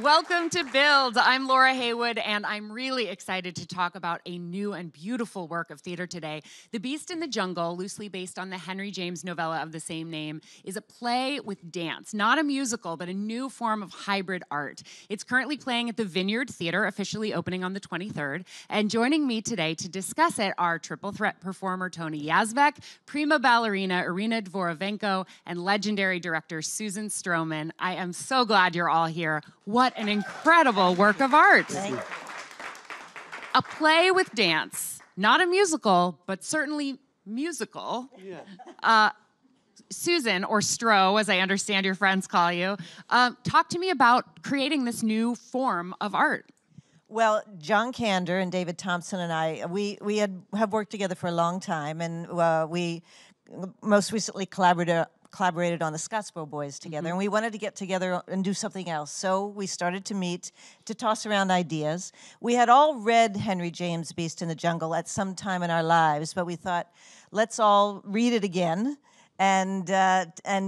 Welcome to Build. I'm Laura Haywood, and I'm really excited to talk about a new and beautiful work of theater today. The Beast in the Jungle, loosely based on the Henry James novella of the same name, is a play with dance, not a musical, but a new form of hybrid art. It's currently playing at the Vineyard Theatre, officially opening on the 23rd. And joining me today to discuss it are triple threat performer Tony Yazbeck, prima ballerina Irina Dvorovenko, and legendary director Susan Stroman. I am so glad you're all here. What an incredible work of art. Thank you. A play with dance, not a musical, but certainly musical. Yeah. Susan, or Stro, as I understand your friends call you, talk to me about creating this new form of art. Well, John Kander and David Thompson and I, we have worked together for a long time, and we most recently collaborated on the Scottsboro Boys together, and we wanted to get together and do something else. So we started to meet to toss around ideas. We had all read Henry James' Beast in the Jungle at some time in our lives, but we thought, let's all read it again and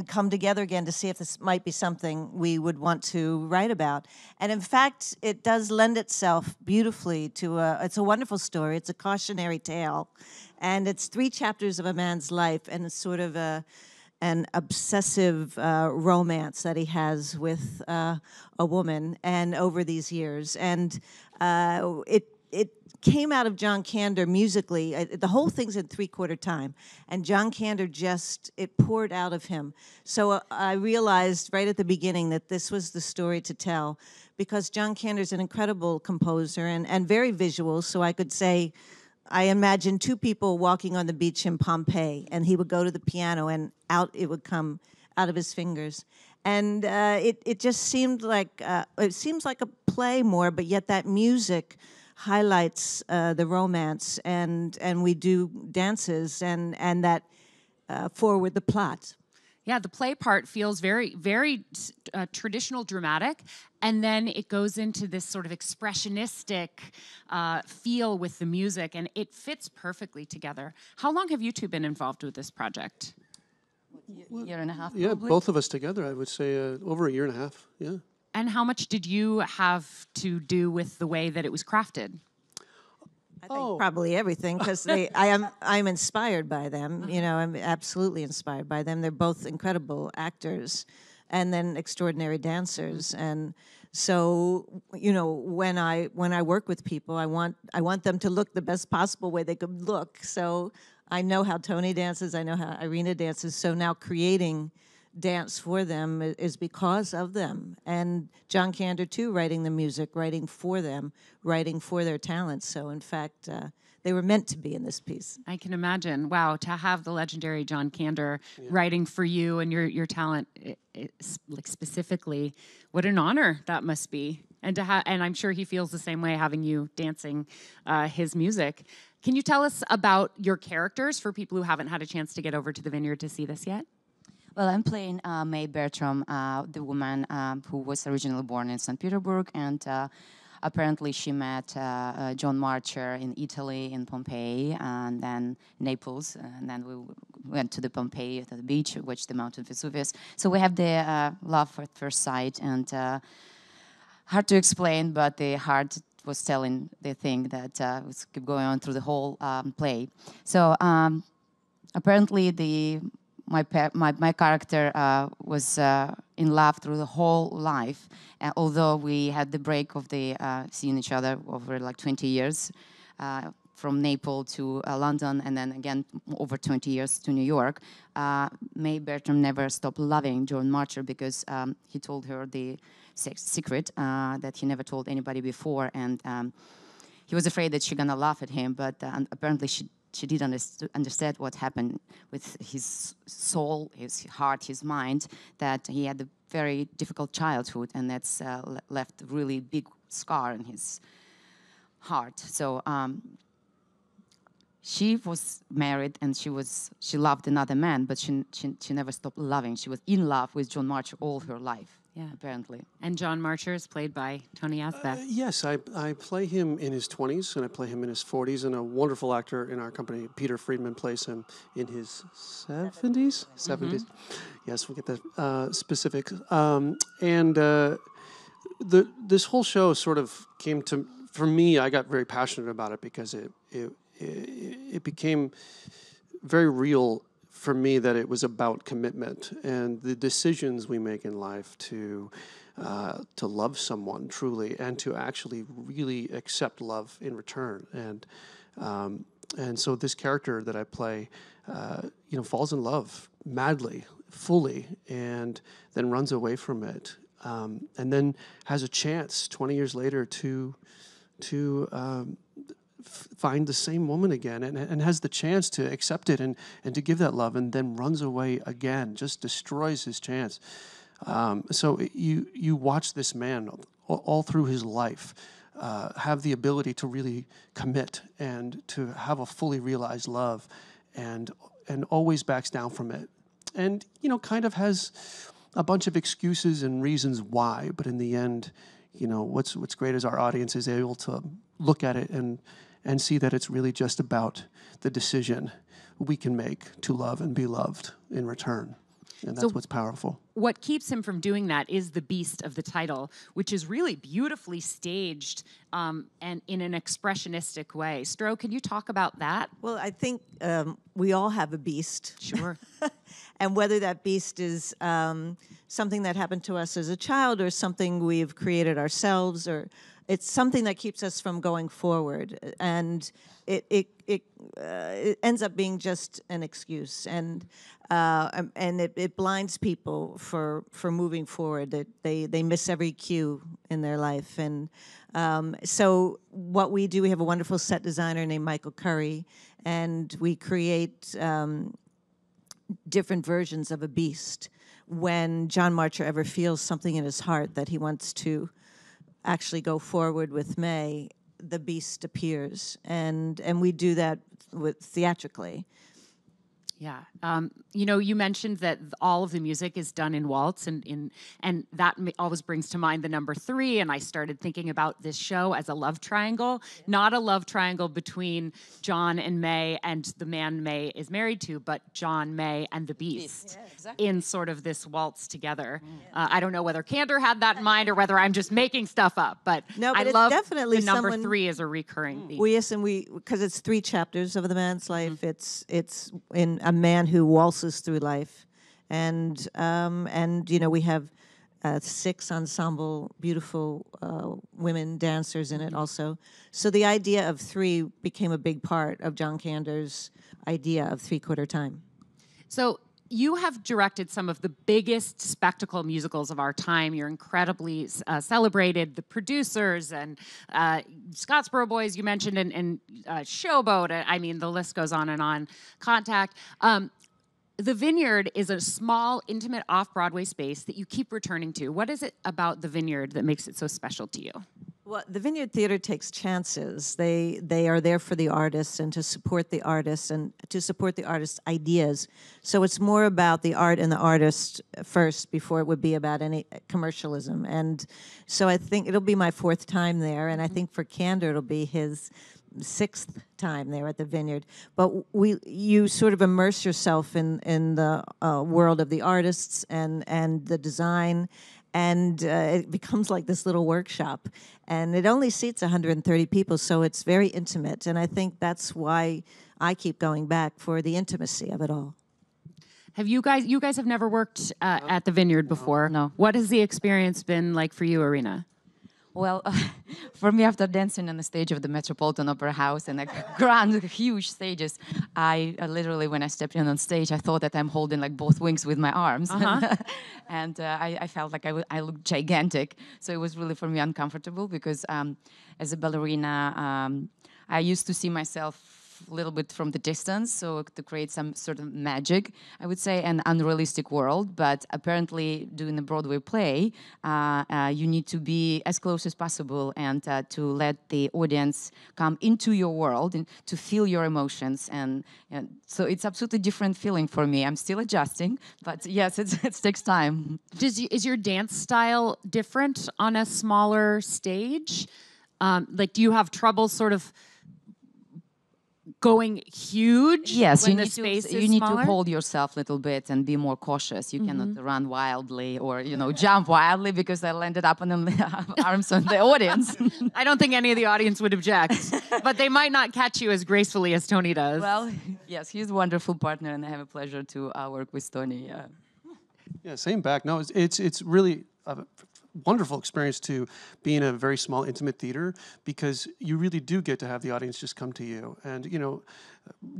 come together again to see if this might be something we would want to write about. And in fact, it does lend itself beautifully to it's a wonderful story. It's a cautionary tale, and it's 3 chapters of a man's life, and it's sort of an obsessive romance that he has with a woman, and over these years, and it came out of John Kander musically. The whole thing's in 3/4 time, and John Kander it poured out of him. So I realized right at the beginning that this was the story to tell, because John Kander's an incredible composer and very visual. So I could say, I imagine 2 people walking on the beach in Pompeii, and he would go to the piano, and out it would come out of his fingers. And it just seemed like, it seems like a play more, but yet that music highlights the romance, and we do dances and that forward the plot. Yeah, the play part feels very, very traditional dramatic, and then it goes into this sort of expressionistic feel with the music, and it fits perfectly together. How long have you two been involved with this project? Year and a half, Yeah, probably. both of us together, I would say over a year and a half, yeah. And how much did you have to do with the way that it was crafted? I think probably everything, because I'm inspired by them. You know, I'm absolutely inspired by them. They're both incredible actors, and then extraordinary dancers. And so, you know, when I work with people, I want them to look the best possible way they could look. So I know how Tony dances. I know how Irina dances. So now creating dance for them is because of them. And John Kander too, writing the music, writing for them, writing for their talents. So in fact, they were meant to be in this piece. I can imagine. Wow, to have the legendary John Kander writing for you and your talent, like specifically, what an honor that must be. And and I'm sure he feels the same way having you dancing his music. Can you tell us about your characters for people who haven't had a chance to get over to the Vineyard to see this yet? Well, I'm playing May Bertram, the woman who was originally born in St. Petersburg, and apparently she met John Marcher in Italy, in Pompeii, and then Naples, and then we went to the Pompeii, to the beach, watched the Mountain Vesuvius. So we have the love at first sight, and hard to explain, but the heart was telling the thing that was keep going on through the whole play. So apparently my character was in love through the whole life, although we had the break of the seeing each other over like 20 years, from Naples to London, and then again over 20 years to New York. May Bertram never stopped loving John Marcher because he told her the secret that he never told anybody before, and he was afraid that she's gonna laugh at him, but apparently she did understand what happened with his soul, his heart, his mind, that he had a very difficult childhood, and that's left a really big scar in his heart. So she was married, and she loved another man, but she never stopped loving. She was in love with John Marcher all her life. Yeah, apparently. And John Marcher is played by Tony Yazbeck. Yes, I play him in his 20s, and I play him in his 40s, and a wonderful actor in our company, Peter Friedman, plays him in his 70s? 70s. Yes, we'll get that specific. And this whole show sort of came to, for me, I got very passionate about it because it became very real for me that it was about commitment and the decisions we make in life to love someone truly and to actually really accept love in return. And so this character that I play, falls in love madly, fully, and then runs away from it, and then has a chance 20 years later to find the same woman again, and has the chance to accept it and to give that love, and then runs away again, just destroys his chance. So you watch this man all through his life have the ability to really commit and to have a fully realized love, and always backs down from it, and kind of has a bunch of excuses and reasons why, but in the end, what's great is our audience is able to look at it and see that it's really just about the decision we can make to love and be loved in return. And that's what's powerful. What keeps him from doing that is the beast of the title, which is really beautifully staged and in an expressionistic way. Stro, can you talk about that? Well, I think we all have a beast. Sure. And whether that beast is something that happened to us as a child or something we've created ourselves, or it's something that keeps us from going forward. And it ends up being just an excuse, and it blinds people for moving forward. That they miss every cue in their life, and so what we do, we have a wonderful set designer named Michael Curry, and we create different versions of a beast. When John Marcher ever feels something in his heart that he wants to actually go forward with May, the beast appears, and we do that theatrically. Yeah, you mentioned that all of the music is done in waltz, and that always brings to mind the number 3. And I started thinking about this show as a love triangle, not a love triangle between John and May and the man May is married to, but John, May, and the beast in sort of this waltz together. I don't know whether Kander had that in mind or whether I'm just making stuff up, but No, but I it's love definitely the number someone- 3 is a recurring theme. Yes, and because it's 3 chapters of the man's life. It's in a man who waltzes through life, and we have 6 ensemble beautiful women dancers in it also. So the idea of 3 became a big part of John Kander's idea of 3/4 time. So you have directed some of the biggest spectacle musicals of our time. You're incredibly celebrated. The Producers and Scottsboro Boys, you mentioned, and Showboat. I mean, the list goes on and on. Contact. The Vineyard is a small, intimate, off-Broadway space that you keep returning to. What is it about the Vineyard that makes it so special to you? Well, the Vineyard Theatre takes chances. They are there for the artists and to support the artists and to support the artists' ideas. So it's more about the art and the artist first before it would be about any commercialism. And so I think it'll be my 4th time there, and I think for Kander it'll be his 6th time there at the Vineyard. But you sort of immerse yourself in the world of the artists and the design, and it becomes like this little workshop. And it only seats 130 people, so it's very intimate. And I think that's why I keep going back, for the intimacy of it all. Have you guys have never worked at the Vineyard before? No. What has the experience been like for you, Irina? Well, for me, after dancing on the stage of the Metropolitan Opera House and grand, huge stages, I literally, when I stepped in on stage, I thought that I'm holding like both wings with my arms. And I felt like I looked gigantic. So it was really, for me, uncomfortable because as a ballerina, I used to see myself a little bit from the distance, so to create some sort of magic, I would say, an unrealistic world. But apparently, doing a Broadway play, you need to be as close as possible and to let the audience come into your world and to feel your emotions. And so it's absolutely different feeling for me. I'm still adjusting, but yes, it takes time. Is your dance style different on a smaller stage? Do you have trouble sort of going huge. Yes, when you the need space to is you need to smaller? hold yourself a little bit and be more cautious. You cannot run wildly or jump wildly, because I landed up on the arms of the audience. I don't think any of the audience would object, but they might not catch you as gracefully as Tony does. Well, yes, he's a wonderful partner, and I have a pleasure to work with Tony. Yeah, same back. No, it's really a wonderful experience to be in a very small, intimate theater, because you really do get to have the audience just come to you. And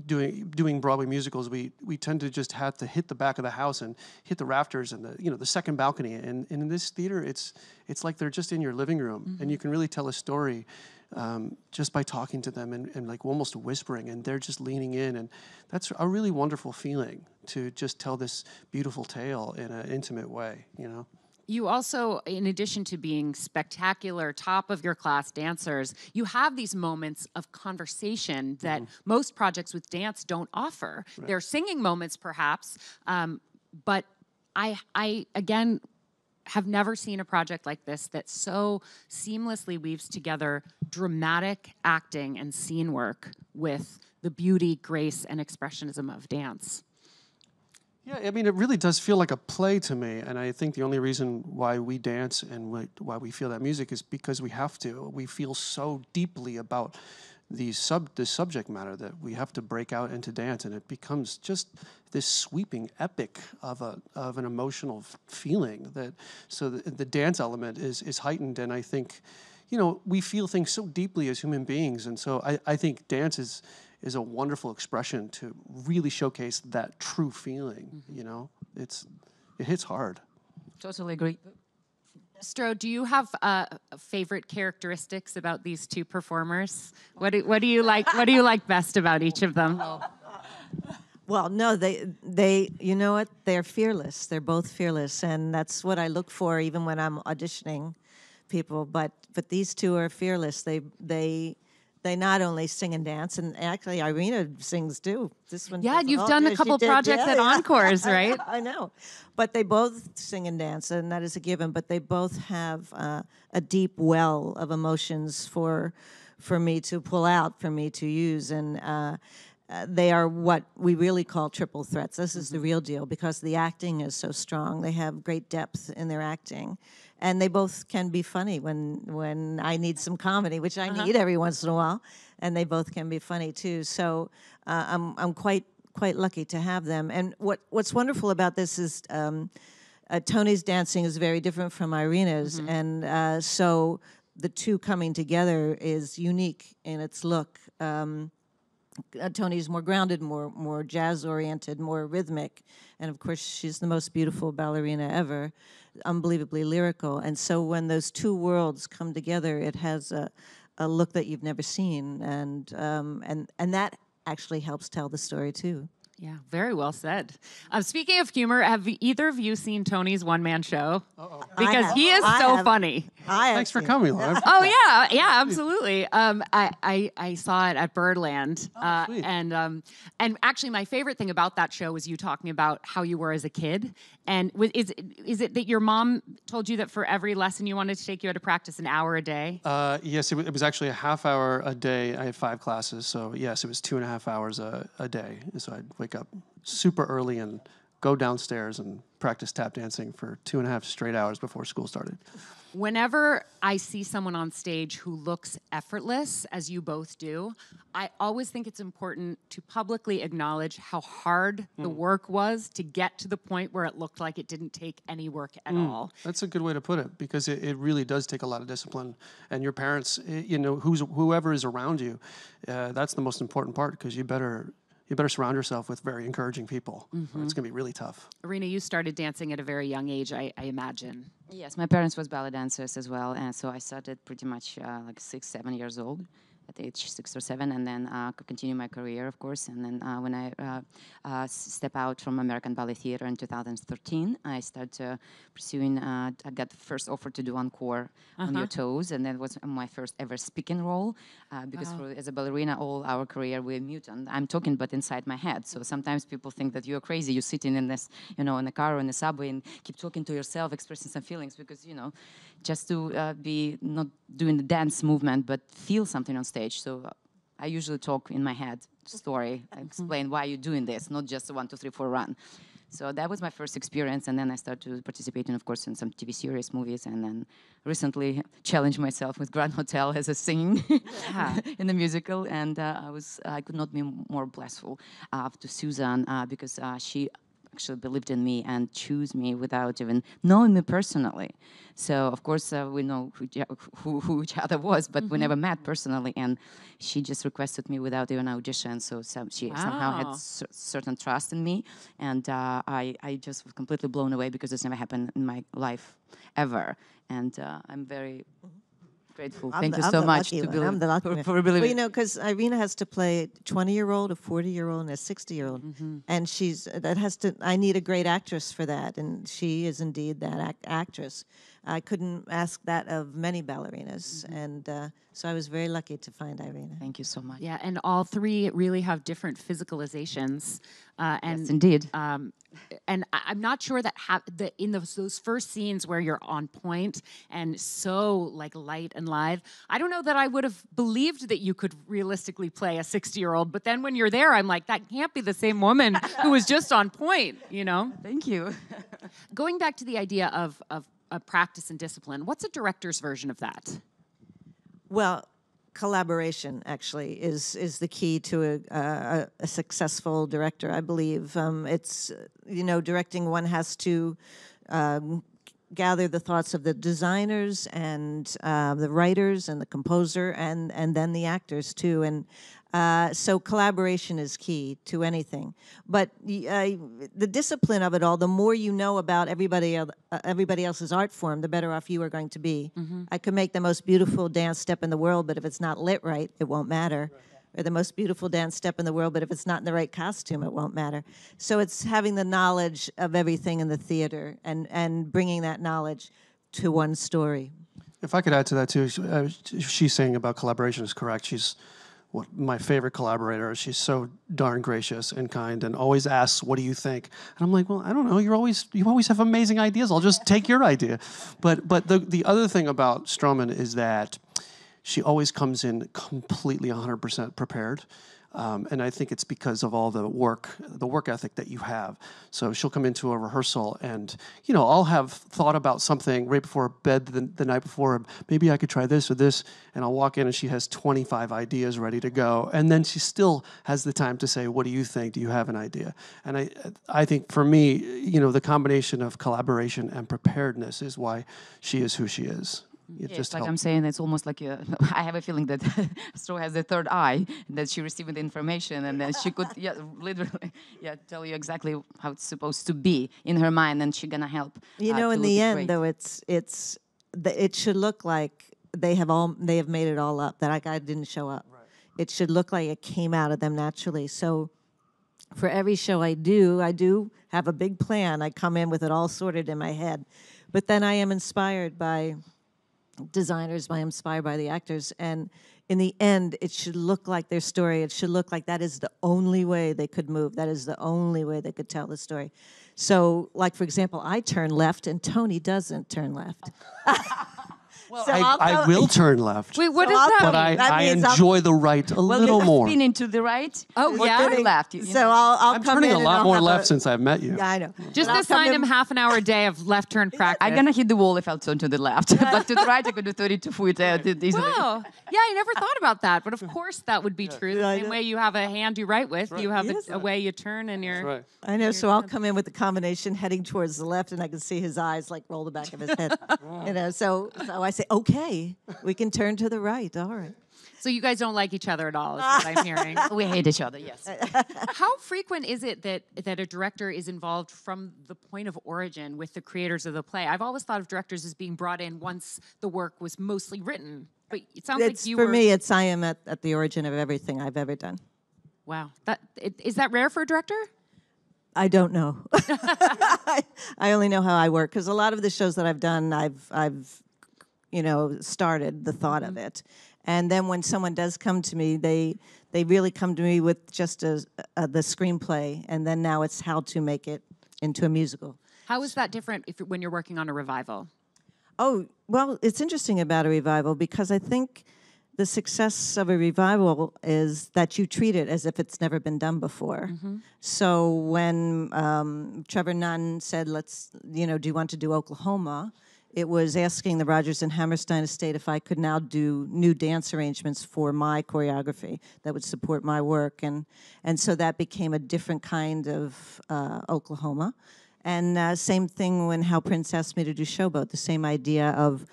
doing Broadway musicals, we tend to just have to hit the back of the house and hit the rafters and the second balcony. And in this theater, it's like they're just in your living room, and you can really tell a story just by talking to them and like almost whispering, and they're just leaning in, and that's a really wonderful feeling to just tell this beautiful tale in an intimate way. You also, in addition to being spectacular, top of your class dancers, you have these moments of conversation that most projects with dance don't offer. Right. They're singing moments, perhaps, but I again have never seen a project like this that so seamlessly weaves together dramatic acting and scene work with the beauty, grace, and expressionism of dance. Yeah, I mean, it really does feel like a play to me, and I think the only reason why we dance and why we feel that music is because we have to. We feel so deeply about the subject matter that we have to break out into dance, and it becomes just this sweeping epic of an emotional feeling. So the dance element is heightened, and I think, we feel things so deeply as human beings, and so I think dance is a wonderful expression to really showcase that true feeling. It hits hard. Totally agree. Stro, do you have favorite characteristics about these two performers? What do you like? What do you like best about each of them? Well, no, they you know what? They're fearless. They're both fearless, and that's what I look for even when I'm auditioning people. But these two are fearless. They not only sing and dance, and actually Irina sings too. This one, yeah, you've done a couple projects at Encores, right? I know, but they both sing and dance, and that is a given. But they both have a deep well of emotions for me to pull out, for me to use, and they are what we really call triple threats. This is the real deal, because the acting is so strong. They have great depth in their acting. And they both can be funny when I need some comedy, which I need every once in a while, and they both can be funny too. So I'm quite lucky to have them. And what's wonderful about this is Tony's dancing is very different from Irina's, and so the two coming together is unique in its look. Tony's more grounded, more jazz-oriented, more rhythmic, and of course she's the most beautiful ballerina ever, unbelievably lyrical. And so when those two worlds come together, it has a look that you've never seen, and that actually helps tell the story too. Yeah, very well said. Speaking of humor, have either of you seen Tony's one-man show? Because he is so funny. Thanks for coming, Laura. Oh yeah, absolutely. I saw it at Birdland, and actually my favorite thing about that show was you talking about how you were as a kid. And is it that your mom told you that for every lesson you wanted to take, you had to practice an hour a day? Yes, it was actually a half hour a day. I had 5 classes, so yes, it was 2.5 hours a day. So I'd wake up super early and go downstairs and practice tap dancing for 2.5 straight hours before school started. Whenever I see someone on stage who looks effortless, as you both do, I always think it's important to publicly acknowledge how hard the work was to get to the point where it looked like it didn't take any work at all. That's a good way to put it, because it really does take a lot of discipline. And your parents, whoever is around you, that's the most important part, because you better surround yourself with very encouraging people. It's going to be really tough. Irina, you started dancing at a very young age, I imagine. Yes, my parents was ballet dancers as well, and so I started pretty much like 6, 7 years old, at age 6 or 7, and then continue my career, of course. And then when I step out from American Ballet Theatre in 2013, I started pursuing. I got the first offer to do Encore on Your Toes, and that was my first ever speaking role. Because as a ballerina, all our career we're mute, and I'm talking but inside my head. So sometimes people think that you're crazy. You're sitting in this, in a car or in the subway and keep talking to yourself, expressing some feelings, because just to be not doing the dance movement but feel something on stage. So I usually talk in my head story. I explain why you're doing this, not just a 1, 2, 3, 4 run. So that was my first experience, and then I started to participate in, of course, in some TV series, movies, and then recently challenged myself with Grand Hotel as a singing in the musical, and I could not be more blissful to Susan because she actually believed in me and chose me without even knowing me personally. So of course we know who each other was, but we never met personally, and she just requested me without even audition. So she somehow had certain trust in me, and I just was completely blown away because it's never happened in my life ever, and I'm very grateful. Thank you so much to I'm the lucky one. for believing. Well, you know, because Irina has to play a 20-year-old, a 40-year-old, and a 60-year-old, and I need a great actress for that, and she is indeed that actress. I couldn't ask that of many ballerinas, and so I was very lucky to find Irina. Thank you so much. Yeah, and all three really have different physicalizations. And yes, indeed. And I'm not sure that in those first scenes where you're on point and so like light and live, I don't know that I would have believed that you could realistically play a 60-year-old. But then when you're there, I'm like, that can't be the same woman who was just on point, you know? Thank you. Going back to the idea of practice and discipline, what's a director's version of that? Well, collaboration actually is the key to a successful director, I believe. It's, you know, directing, one has to gather the thoughts of the designers and the writers and the composer and then the actors too. And so collaboration is key to anything. But the discipline of it all, the more you know about everybody else's art form, the better off you are going to be. I could make the most beautiful dance step in the world, but if it's not lit right, it won't matter. Or the most beautiful dance step in the world, but if it's not in the right costume, it won't matter. So it's having the knowledge of everything in the theater and bringing that knowledge to one story. If I could add to that too, she's saying about collaboration is correct. She's my favorite collaborator. She's so darn gracious and kind and always asks, what do you think? And I'm like, well, I don't know. You always have amazing ideas. I'll just take your idea. But the other thing about Stroman is that she always comes in completely 100% prepared. And I think it's because of all the work ethic that you have. So she'll come into a rehearsal and, you know, I'll have thought about something right before bed the night before. Maybe I could try this or this. And I'll walk in and she has 25 ideas ready to go. And then she still has the time to say, what do you think? Do you have an idea? And I think for me, you know, the combination of collaboration and preparedness is why she is who she is. Yes, like I'm saying, it's almost like I have a feeling that Stro has the third eye, that she received the information, and then she could, literally, tell you exactly how it's supposed to be in her mind, and she's gonna help. You know, in the end, though, it should look like they have made it all up. That I didn't show up. Right. It should look like it came out of them naturally. So, for every show I do have a big plan. I come in with it all sorted in my head, but then I am inspired by designers, I'm inspired by the actors, and in the end, it should look like their story. It should look like that is the only way they could move. That is the only way they could tell the story. So, like, for example, I turn left, and Tony doesn't turn left. Well, so I will turn left. Wait, what does that mean? But I enjoy the right a little more. Spinning to the right. Oh, yeah. To the left. So I'm come turning in a lot more left since I've met you. Yeah, I know. Just assign him half an hour a day of left turn practice. I'm gonna hit the wall if I'll turn to the left, but to the right I could do 32 feet easily. Wow. Yeah, I never thought about that, but of course that would be true. The same way you have a hand you write with, you have a way you turn and you're... Right. I know, so I'll come in with the combination heading towards the left, and I can see his eyes like roll the back of his head. You know, so I say, okay, we can turn to the right. All right. So you guys don't like each other at all, is what I'm hearing. We hate each other, yes. How frequent is it that a director is involved from the point of origin with the creators of the play? I've always thought of directors as being brought in once the work was mostly written. But it sounds like you for me, I am at the origin of everything I've ever done. Wow. Is that rare for a director? I don't know. I only know how I work, because a lot of the shows that I've done, I've started the thought of it. And then when someone does come to me, they really come to me with just the screenplay, and then now it's how to make it into a musical. How is that different when you're working on a revival? Oh, well, it's interesting about a revival, because I think the success of a revival is that you treat it as if it's never been done before. So when Trevor Nunn said, do you want to do Oklahoma? It was asking the Rodgers and Hammerstein estate if I could now do new dance arrangements for my choreography that would support my work. And so that became a different kind of Oklahoma. And same thing when Hal Prince asked me to do Showboat, the same idea of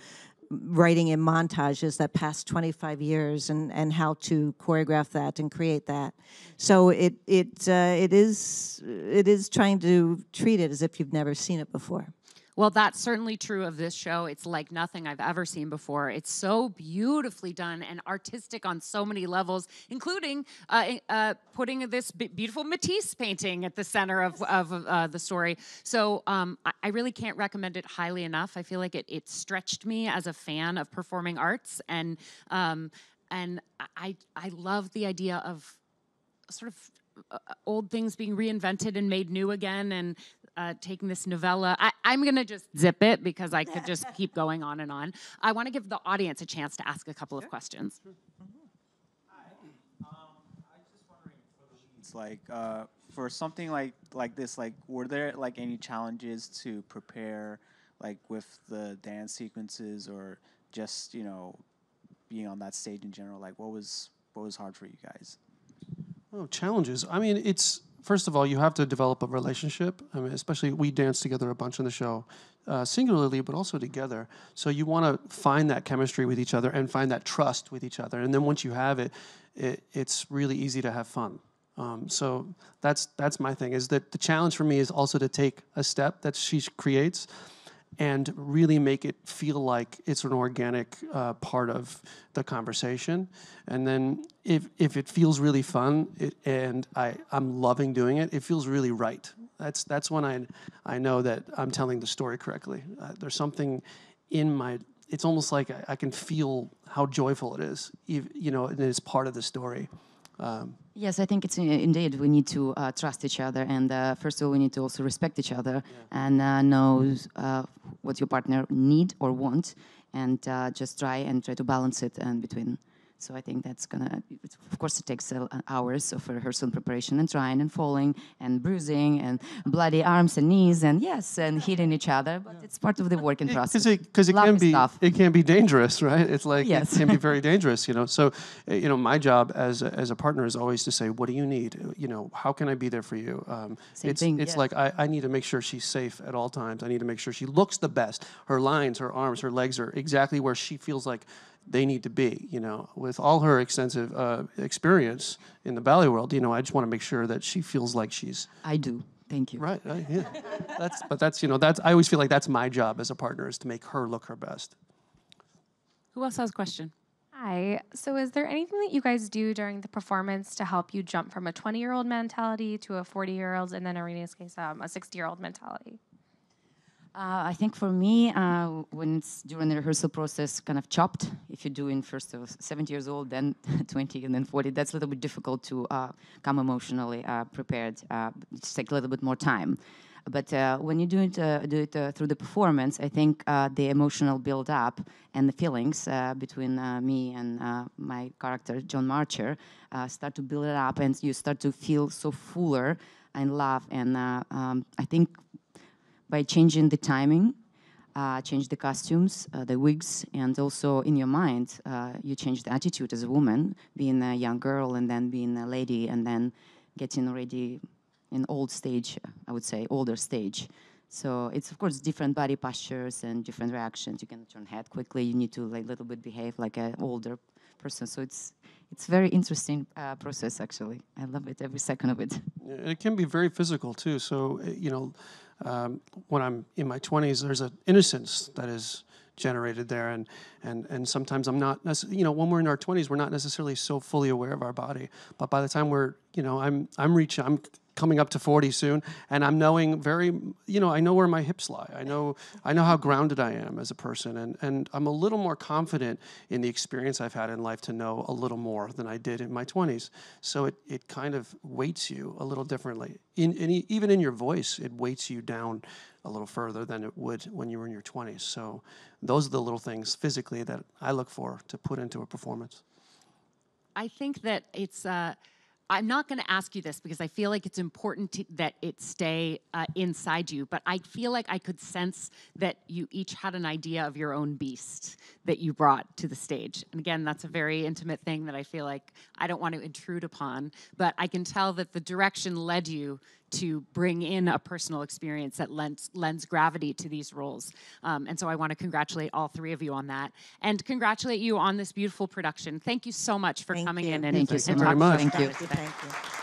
writing in montages that past 25 years and how to choreograph that and create that. So it is trying to treat it as if you've never seen it before. Well, that's certainly true of this show. It's like nothing I've ever seen before. It's so beautifully done and artistic on so many levels, including putting this beautiful Matisse painting at the center of the story. So I really can't recommend it highly enough. I feel like it stretched me as a fan of performing arts, and I love the idea of sort of old things being reinvented and made new again, and taking this novella. I'm going to just zip it because I could just keep going on and on. I want to give the audience a chance to ask a couple of questions. Hi. I was just wondering for the leads, like for something like this, like were there like any challenges to prepare, like with the dance sequences or just being on that stage in general? Like what was hard for you guys? Oh, challenges. I mean, first of all, you have to develop a relationship. I mean, especially we dance together a bunch in the show, singularly, but also together. So you want to find that chemistry with each other and find that trust with each other. And then once you have it, it's really easy to have fun. So that's my thing, is that the challenge for me is also to take a step that she creates and really make it feel like it's an organic part of the conversation. And then if it feels really fun and I'm loving doing it, it feels really right. That's when I know that I'm telling the story correctly. There's something in it's almost like I can feel how joyful it is, and it's part of the story. Yes, I think it's indeed we need to trust each other, and first of all, we need to also respect each other and know what your partner need or want, and just try to balance it in between. So I think that's of course, it takes hours of rehearsal and preparation and trying and falling and bruising and bloody arms and knees and hitting each other. But it's part of the working process. Because it can be dangerous, right? It's like, yes. It can be very dangerous, So, my job as a partner is always to say, what do you need? How can I be there for you? It's like I need to make sure she's safe at all times. I need to make sure she looks the best. Her lines, her arms, her legs are exactly where she feels like they need to be, with all her extensive experience in the ballet world. I just want to make sure that she feels like she's. I do. Thank you. Right. Yeah. That's. I always feel like that's my job as a partner, is to make her look her best. Who else has a question? Hi. So is there anything that you guys do during the performance to help you jump from a 20-year-old mentality to a 40-year-old, and then Irina's case, a 60-year-old mentality? I think for me, when it's during the rehearsal process, kind of chopped. If you're doing first 70 years old, then 20, and then 40, that's a little bit difficult to come emotionally prepared. It takes a little bit more time. But when you do it through the performance, I think the emotional build-up and the feelings between me and my character, John Marcher, start to build it up, and you start to feel so fuller and love. And I think by changing the timing, change the costumes, the wigs, and also in your mind, you change the attitude as a woman, being a young girl and then being a lady and then getting already in old stage, I would say, older stage. So it's, of course, different body postures and different reactions. You can turn head quickly. You need to a little bit behave like an older person. So it's very interesting process, actually. I love it, every second of it. It can be very physical, too. So, when I'm in my 20s, there's an innocence that is generated there, and sometimes I'm not, when we're in our 20s, we're not necessarily so fully aware of our body. But by the time we're, I'm coming up to 40 soon, and I'm knowing I know where my hips lie. I know how grounded I am as a person, and I'm a little more confident in the experience I've had in life to know a little more than I did in my 20s. So it kind of weights you a little differently. Even in your voice, it weights you down a little further than it would when you were in your 20s. So those are the little things physically that I look for to put into a performance. I think that it's. I'm not going to ask you this because I feel like it's important that it stay inside you, but I feel like I could sense that you each had an idea of your own beast that you brought to the stage. And again, that's a very intimate thing that I feel like I don't want to intrude upon, but I can tell that the direction led you to bring in a personal experience that lends gravity to these roles. And so I want to congratulate all three of you on that and congratulate you on this beautiful production. Thank you so much for coming in and Thank you so very much. Thank you. Thank you.